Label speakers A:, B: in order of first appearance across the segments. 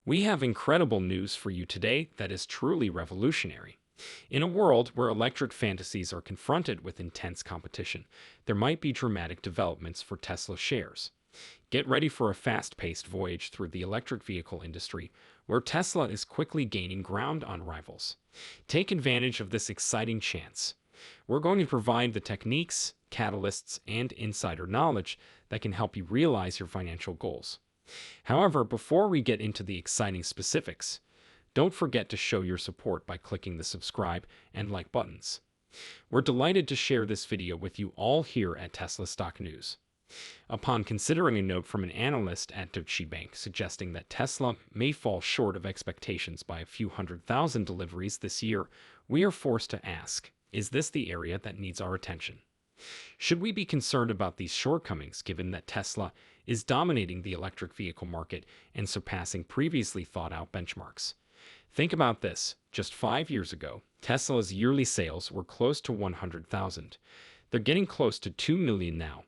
A: We have incredible news for you today that is truly revolutionary. In a world where electric fantasies are confronted with intense competition, there might be dramatic developments for Tesla shares. Get ready for a fast paced voyage through the electric vehicle industry, where Tesla is quickly gaining ground on rivals. Take advantage of this exciting chance. We're going to provide the techniques, catalysts, and insider knowledge that can help you realize your financial goals. However, before we get into the exciting specifics, don't forget to show your support by clicking the subscribe and like buttons. We're delighted to share this video with you all here at Tesla Stock News. Upon considering a note from an analyst at Deutsche Bank suggesting that Tesla may fall short of expectations by a few 100,000 deliveries this year, we are forced to ask, is this the area that needs our attention? Should we be concerned about these shortcomings given that Tesla is dominating the electric vehicle market and surpassing previously thought out benchmarks? Think about this. Just 5 years ago, Tesla's yearly sales were close to 100,000. They're getting close to 2 million now.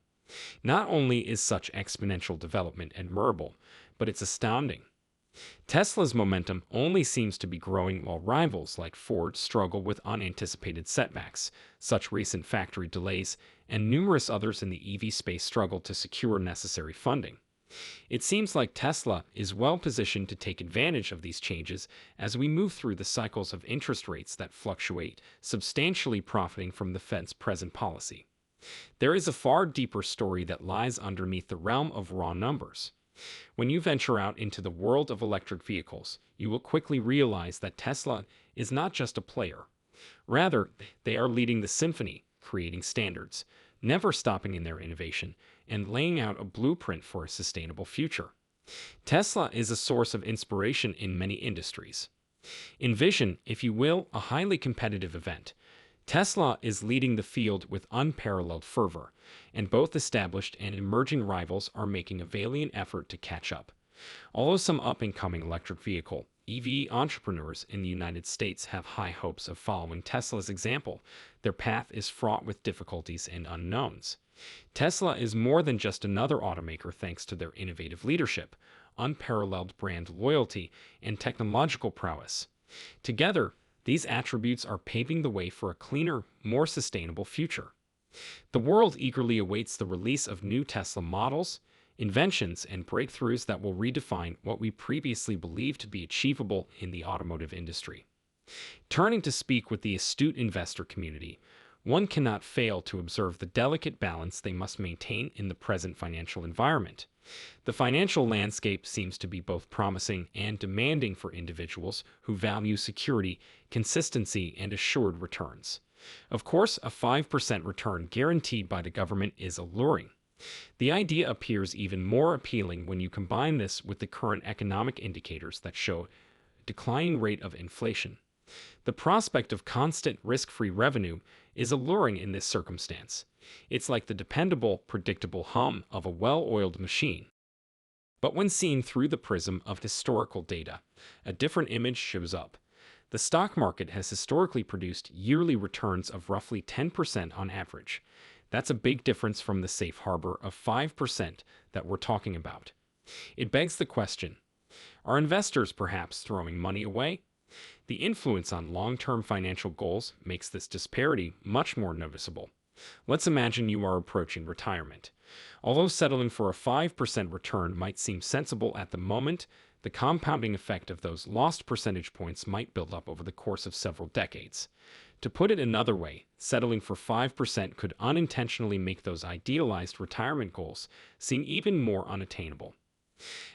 A: Not only is such exponential development admirable, but it's astounding. Tesla's momentum only seems to be growing while rivals like Ford struggle with unanticipated setbacks. Such recent factory delays and numerous others in the EV space struggle to secure necessary funding. It seems like Tesla is well positioned to take advantage of these changes as we move through the cycles of interest rates that fluctuate, substantially profiting from the Fed's present policy. There is a far deeper story that lies underneath the realm of raw numbers. When you venture out into the world of electric vehicles, you will quickly realize that Tesla is not just a player. Rather, they are leading the symphony, creating standards, never stopping in their innovation, and laying out a blueprint for a sustainable future. Tesla is a source of inspiration in many industries. Envision, if you will, a highly competitive event. Tesla is leading the field with unparalleled fervor, and both established and emerging rivals are making a valiant effort to catch up. Although some up-and-coming electric vehicle EV entrepreneurs in the United States have high hopes of following Tesla's example, their path is fraught with difficulties and unknowns. Tesla is more than just another automaker thanks to their innovative leadership, unparalleled brand loyalty, and technological prowess. Together, these attributes are paving the way for a cleaner, more sustainable future. The world eagerly awaits the release of new Tesla models, inventions, and breakthroughs that will redefine what we previously believed to be achievable in the automotive industry. Turning to speak with the astute investor community, one cannot fail to observe the delicate balance they must maintain in the present financial environment. The financial landscape seems to be both promising and demanding for individuals who value security, consistency, and assured returns. Of course, a 5% return guaranteed by the government is alluring. The idea appears even more appealing when you combine this with the current economic indicators that show a declining rate of inflation. The prospect of constant risk-free revenue is alluring in this circumstance. It's like the dependable, predictable hum of a well-oiled machine. But when seen through the prism of historical data, a different image shows up. The stock market has historically produced yearly returns of roughly 10% on average. That's a big difference from the safe harbor of 5% that we're talking about. It begs the question, are investors perhaps throwing money away? The influence on long-term financial goals makes this disparity much more noticeable. Let's imagine you are approaching retirement. Although settling for a 5% return might seem sensible at the moment, the compounding effect of those lost percentage points might build up over the course of several decades. To put it another way, settling for 5% could unintentionally make those idealized retirement goals seem even more unattainable.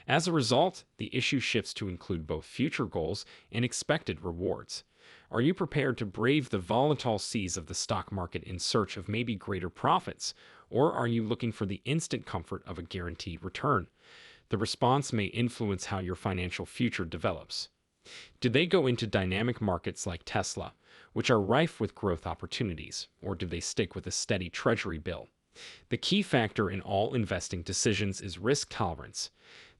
A: As a result, the issue shifts to include both future goals and expected rewards. Are you prepared to brave the volatile seas of the stock market in search of maybe greater profits, or are you looking for the instant comfort of a guaranteed return? The response may influence how your financial future develops. Do they go into dynamic markets like Tesla, which are rife with growth opportunities, or do they stick with a steady treasury bill? The key factor in all investing decisions is risk tolerance.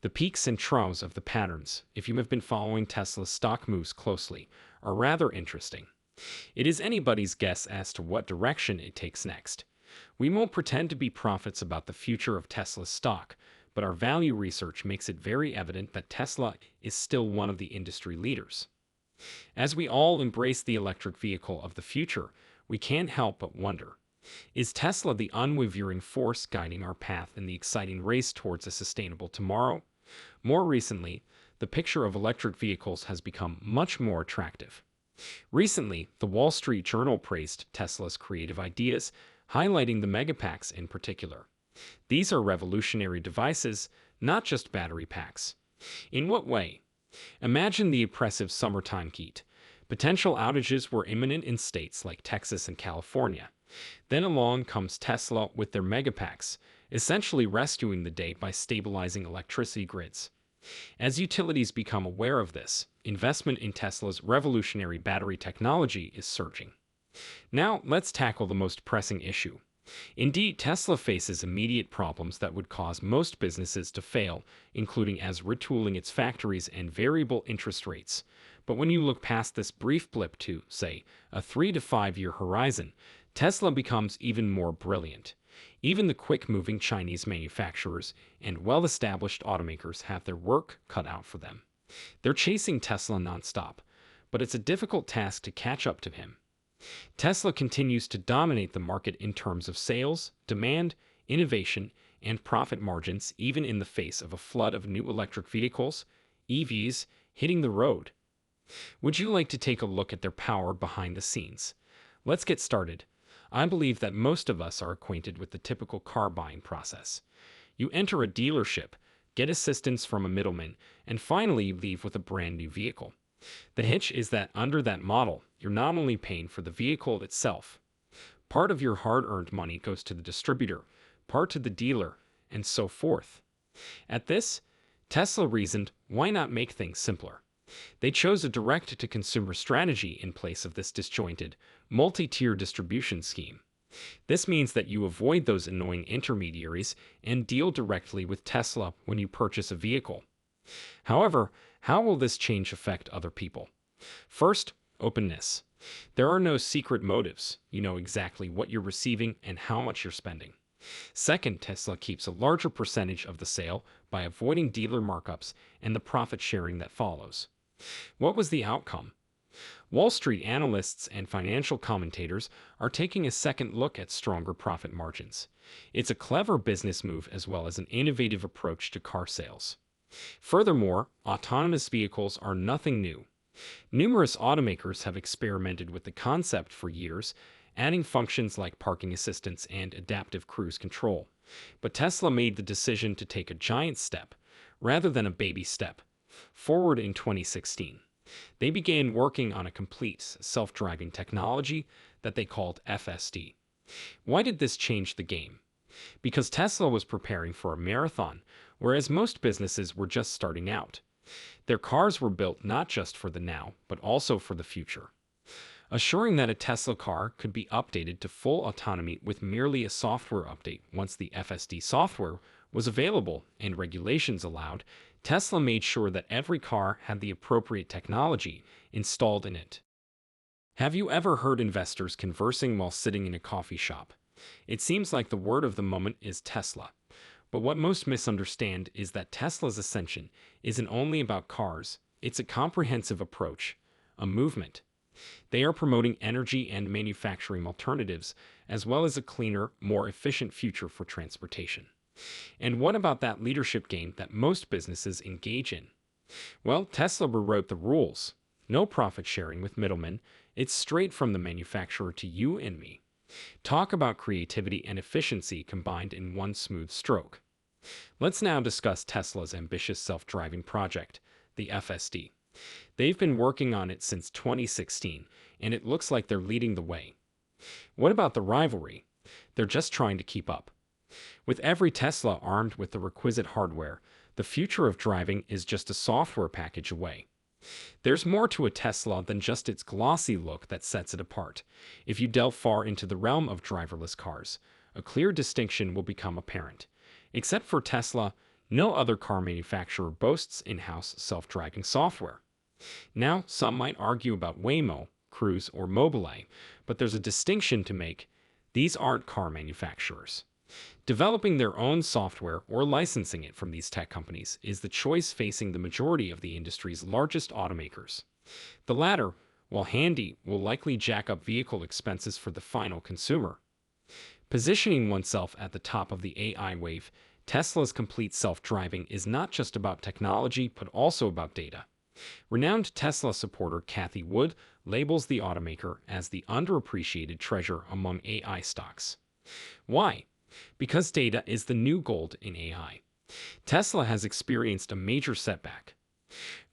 A: The peaks and troughs of the patterns, if you have been following Tesla's stock moves closely, are rather interesting. It is anybody's guess as to what direction it takes next. We won't pretend to be prophets about the future of Tesla's stock, but our value research makes it very evident that Tesla is still one of the industry leaders. As we all embrace the electric vehicle of the future, we can't help but wonder, is Tesla the unwavering force guiding our path in the exciting race towards a sustainable tomorrow? More recently, the picture of electric vehicles has become much more attractive. Recently, the Wall Street Journal praised Tesla's creative ideas, highlighting the Megapacks in particular. These are revolutionary devices, not just battery packs. In what way? Imagine the oppressive summertime heat. Potential outages were imminent in states like Texas and California. Then along comes Tesla with their Megapacks, essentially rescuing the day by stabilizing electricity grids. As utilities become aware of this, investment in Tesla's revolutionary battery technology is surging. Now, let's tackle the most pressing issue. Indeed, Tesla faces immediate problems that would cause most businesses to fail, including as retooling its factories and variable interest rates. But when you look past this brief blip to, say, a 3 to 5 year horizon, Tesla becomes even more brilliant. Even the quick-moving Chinese manufacturers and well-established automakers have their work cut out for them. They're chasing Tesla nonstop, but it's a difficult task to catch up to him. Tesla continues to dominate the market in terms of sales, demand, innovation, and profit margins, even in the face of a flood of new electric vehicles, EVs, hitting the road. Would you like to take a look at their power behind the scenes? Let's get started. I believe that most of us are acquainted with the typical car buying process. You enter a dealership, get assistance from a middleman, and finally leave with a brand new vehicle. The hitch is that under that model, you're not only paying for the vehicle itself. Part of your hard-earned money goes to the distributor, part to the dealer, and so forth. At this, Tesla reasoned, why not make things simpler? They chose a direct-to-consumer strategy in place of this disjointed, multi-tier distribution scheme. This means that you avoid those annoying intermediaries and deal directly with Tesla when you purchase a vehicle. However, how will this change affect other people? First, openness. There are no secret motives. You know exactly what you're receiving and how much you're spending. Second, Tesla keeps a larger percentage of the sale by avoiding dealer markups and the profit sharing that follows. What was the outcome? Wall Street analysts and financial commentators are taking a second look at stronger profit margins. It's a clever business move as well as an innovative approach to car sales. Furthermore, autonomous vehicles are nothing new. Numerous automakers have experimented with the concept for years, adding functions like parking assistance and adaptive cruise control. But Tesla made the decision to take a giant step, rather than a baby step, forward in 2016. They began working on a complete self-driving technology that they called FSD. Why did this change the game? Because Tesla was preparing for a marathon, whereas most businesses were just starting out. Their cars were built not just for the now, but also for the future. Assuring that a Tesla car could be updated to full autonomy with merely a software update once the FSD software was available and regulations allowed, Tesla made sure that every car had the appropriate technology installed in it. Have you ever heard investors conversing while sitting in a coffee shop? It seems like the word of the moment is Tesla. But what most misunderstand is that Tesla's ascension isn't only about cars, it's a comprehensive approach, a movement. They are promoting energy and manufacturing alternatives, as well as a cleaner, more efficient future for transportation. And what about that leadership game that most businesses engage in? Well, Tesla rewrote the rules. No profit sharing with middlemen. It's straight from the manufacturer to you and me. Talk about creativity and efficiency combined in one smooth stroke. Let's now discuss Tesla's ambitious self-driving project, the FSD. They've been working on it since 2016, and it looks like they're leading the way. What about the rivalry? They're just trying to keep up. With every Tesla armed with the requisite hardware, the future of driving is just a software package away. There's more to a Tesla than just its glossy look that sets it apart. If you delve far into the realm of driverless cars, a clear distinction will become apparent. Except for Tesla, no other car manufacturer boasts in-house self-driving software. Now, some might argue about Waymo, Cruise, or Mobileye, but there's a distinction to make. These aren't car manufacturers. Developing their own software or licensing it from these tech companies is the choice facing the majority of the industry's largest automakers. The latter, while handy, will likely jack up vehicle expenses for the final consumer. Positioning oneself at the top of the AI wave, Tesla's complete self-driving is not just about technology, but also about data. Renowned Tesla supporter Cathie labels the automaker as the underappreciated treasure among AI stocks. Why? Because data is the new gold in AI. Tesla has experienced a major setback.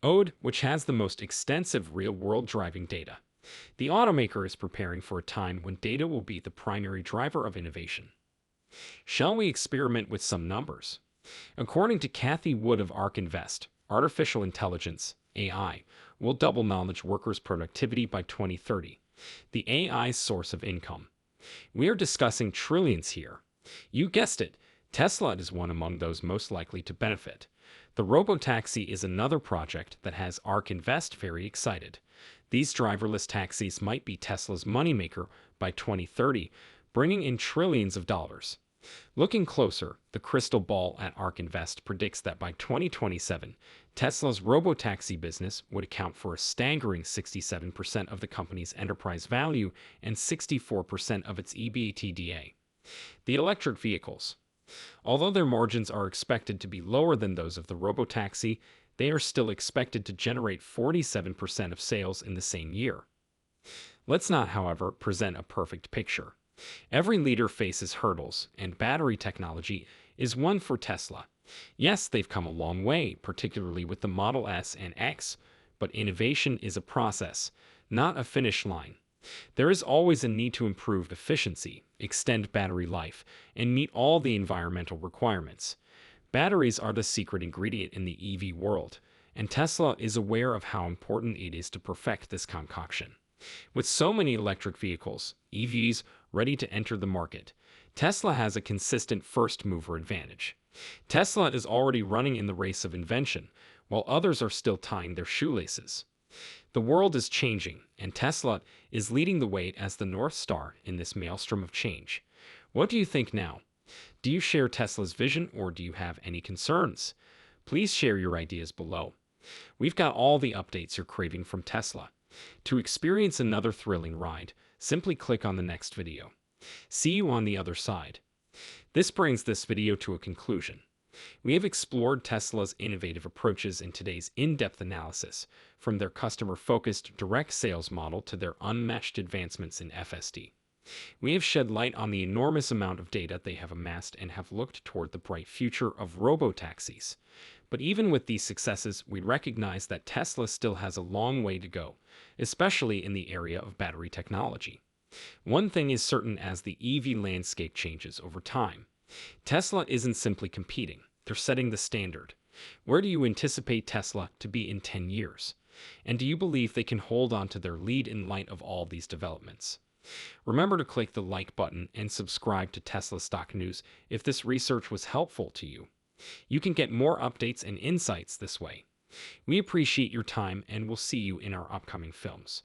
A: Ode, which has the most extensive real-world driving data. The automaker is preparing for a time when data will be the primary driver of innovation. Shall we experiment with some numbers? According to Cathie of ARK Invest, artificial intelligence, AI, will double knowledge workers' productivity by 2030, the AI's source of income. We are discussing trillions here. You guessed it, Tesla is one among those most likely to benefit. The robotaxi is another project that has ARK Invest very excited. These driverless taxis might be Tesla's moneymaker by 2030, bringing in trillions of dollars. Looking closer, the crystal ball at ARK Invest predicts that by 2027, Tesla's robotaxi business would account for a staggering 67% of the company's enterprise value and 64% of its EBITDA. The electric vehicles. Although their margins are expected to be lower than those of the robotaxi, they are still expected to generate 47% of sales in the same year. Let's not, however, present a perfect picture. Every leader faces hurdles, and battery technology is one for Tesla. Yes, they've come a long way, particularly with the Model S and X, but innovation is a process, not a finish line. There is always a need to improve efficiency, extend battery life, and meet all the environmental requirements. Batteries are the secret ingredient in the EV world, and Tesla is aware of how important it is to perfect this concoction. With so many electric vehicles, EVs, ready to enter the market, Tesla has a consistent first-mover advantage. Tesla is already running in the race of invention, while others are still tying their shoelaces. The world is changing, and Tesla is leading the way as the North Star in this maelstrom of change. What do you think now? Do you share Tesla's vision, or do you have any concerns? Please share your ideas below. We've got all the updates you're craving from Tesla. To experience another thrilling ride, simply click on the next video. See you on the other side. This brings this video to a conclusion. We have explored Tesla's innovative approaches in today's in-depth analysis, from their customer-focused direct sales model to their unmatched advancements in FSD. We have shed light on the enormous amount of data they have amassed and have looked toward the bright future of robotaxis. But even with these successes, we recognize that Tesla still has a long way to go, especially in the area of battery technology. One thing is certain: as the EV landscape changes over time, Tesla isn't simply competing, they're setting the standard. Where do you anticipate Tesla to be in 10 years? And do you believe they can hold on to their lead in light of all these developments? Remember to click the like button and subscribe to Tesla Stock News if this research was helpful to you. You can get more updates and insights this way. We appreciate your time, and we'll see you in our upcoming films.